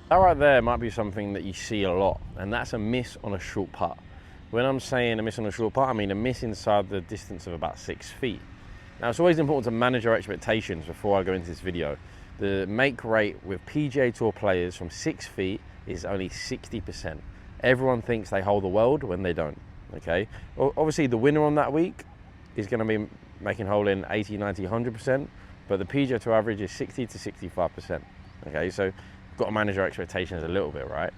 That right there might be something that you see a lot, and that's a miss on a short putt. When I'm saying a miss on a short putt, I mean a miss inside the distance of about 6 feet. Now, it's always important to manage our expectations before I go into this video. The make rate with PGA Tour players from 6 feet is only 60%. Everyone thinks they hold the world when they don't, okay? Well, obviously, the winner on that week is going to be making hole in 80, 90, 100%, but the PGA Tour average is 60 to 65%, okay? So, got to manage our expectations a little bit, right?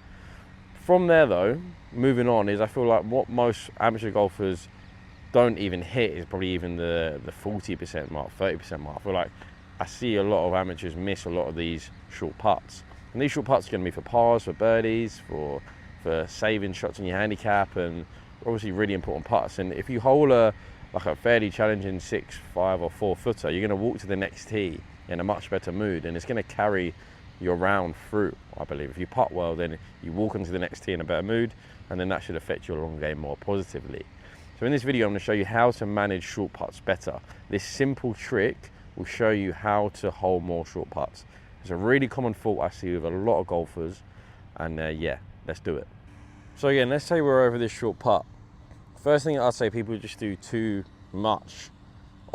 From there though, moving on, is I feel like what most amateur golfers don't even hit is probably even the 40% mark, 30% mark. I feel like I see a lot of amateurs miss a lot of these short putts. And these short putts are going to be for pars, for birdies, for saving shots in your handicap, and obviously really important putts. And if you hole a fairly challenging 6, 5 or 4 footer, you're going to walk to the next tee in a much better mood, and it's going to carry your round through, I believe. If you putt well, then you walk onto the next tee in a better mood, and then that should affect your long game more positively. So in this video, I'm going to show you how to manage short putts better. This simple trick will show you how to hole more short putts. It's a really common fault I see with a lot of golfers, and yeah, let's do it. So again, let's say we're over this short putt. First thing I'd say people just do too much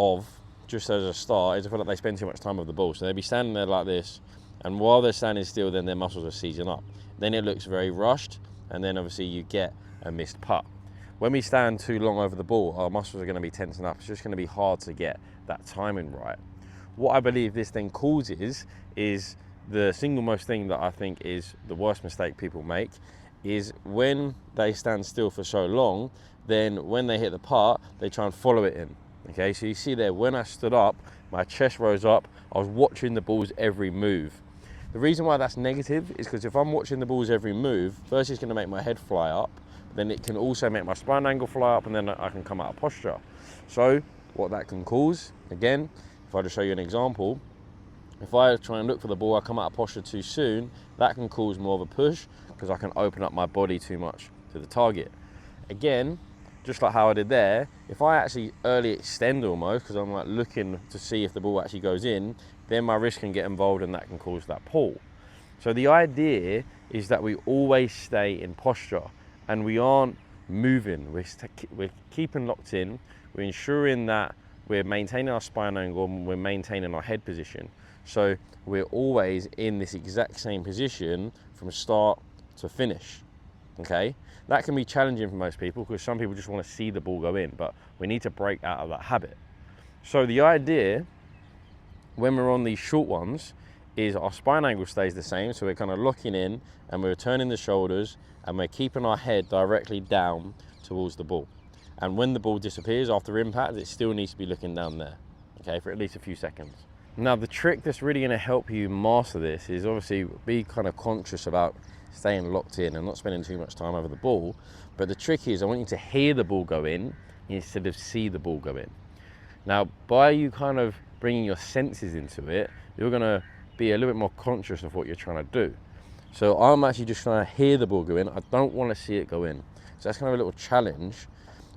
of, just as a start, is I feel like they spend too much time with the ball. So they'd be standing there like this, and while they're standing still, then their muscles are seizing up. Then it looks very rushed, and then obviously you get a missed putt. When we stand too long over the ball, our muscles are going to be tensing up. It's just going to be hard to get that timing right. What I believe this then causes is the single most thing that I think is the worst mistake people make, is when they stand still for so long, then when they hit the putt, they try and follow it in. Okay, so you see there, when I stood up, my chest rose up, I was watching the ball's every move. The reason why that's negative is because if I'm watching the ball's every move, first it's going to make my head fly up, then it can also make my spine angle fly up, and then I can come out of posture. So what that can cause, again, if I just show you an example, if I try and look for the ball, I come out of posture too soon, that can cause more of a push because I can open up my body too much to the target. Again, just like how I did there, if I actually early extend almost, because I'm like looking to see if the ball actually goes in, then my wrist can get involved and that can cause that pull. So the idea is that we always stay in posture and we aren't moving. We're keeping locked in. We're ensuring that we're maintaining our spine angle and we're maintaining our head position. So we're always in this exact same position from start to finish, okay? That can be challenging for most people because some people just want to see the ball go in, but we need to break out of that habit. So the idea when we're on these short ones is our spine angle stays the same, so we're kind of locking in and we're turning the shoulders and we're keeping our head directly down towards the ball. And when the ball disappears after impact, it still needs to be looking down there, okay, for at least a few seconds. Now, the trick that's really going to help you master this is obviously be kind of conscious about staying locked in and not spending too much time over the ball. But the trick is I want you to hear the ball go in instead of see the ball go in. Now, by you kind of bringing your senses into it, you're going to be a little bit more conscious of what you're trying to do. So I'm actually just trying to hear the ball go in. I don't want to see it go in. So that's kind of a little challenge.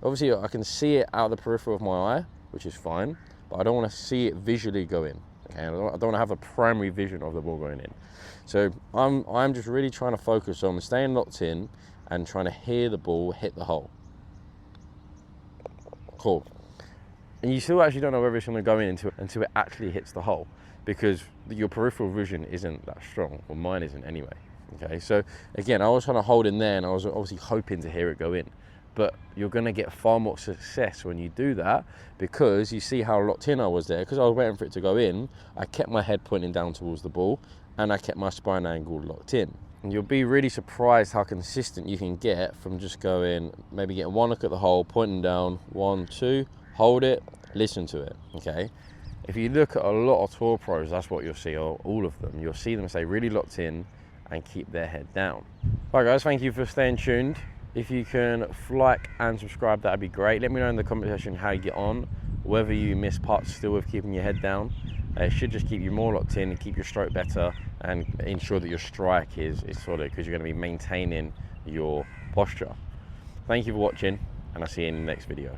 Obviously, I can see it out of the peripheral of my eye, which is fine, but I don't want to see it visually go in. Okay, I don't want to have a primary vision of the ball going in. So I'm just really trying to focus on staying locked in and trying to hear the ball hit the hole. Cool. And you still actually don't know whether it's going to go in until it actually hits the hole, because your peripheral vision isn't that strong, or mine isn't anyway. Okay, so again, I was trying to hold in there and I was obviously hoping to hear it go in. But you're going to get far more success when you do that, because you see how locked in I was there. Because I was waiting for it to go in, I kept my head pointing down towards the ball and I kept my spine angle locked in. And you'll be really surprised how consistent you can get from just going, maybe getting one look at the hole, pointing down, 1, 2, hold it, listen to it, okay? If you look at a lot of tour pros, that's what you'll see, all of them. You'll see them stay really locked in and keep their head down. All right guys, thank you for staying tuned. If you can like and subscribe, that'd be great. Let me know in the comment section how you get on, whether you miss putts still with keeping your head down. It should just keep you more locked in and keep your stroke better and ensure that your strike is solid, because you're going to be maintaining your posture. Thank you for watching, and I'll see you in the next video.